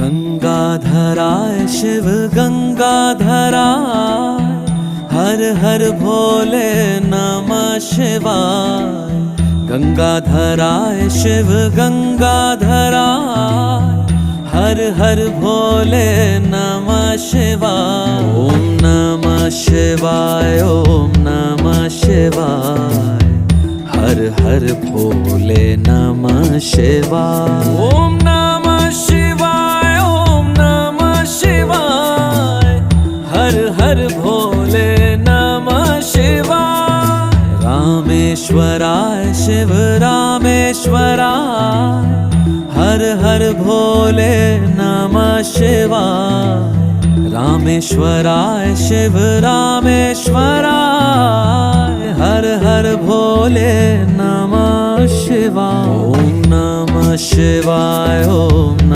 गंगाधराय शिव गंगाधराय, हर हर भोले नमः शिवाय। गंगाधराय शिव गंगाधराय, हर हर भोले नमः शिवाय। ओम नमः शिवाय, ओम नमः शिवाय, हर हर भोले नमः शिवाय। ओम नमः शिवाय, ओम नमः शिवाय, हर हर भोले नमः शिवाय। रामेश्वराय शिव रामेश्वराय, हर हर भोले नमः शिवाय। रामेश्वराय शिव रामेश्वराय, हर हर भोले नमः शिवाय। ओम नमः शिवाय, ओम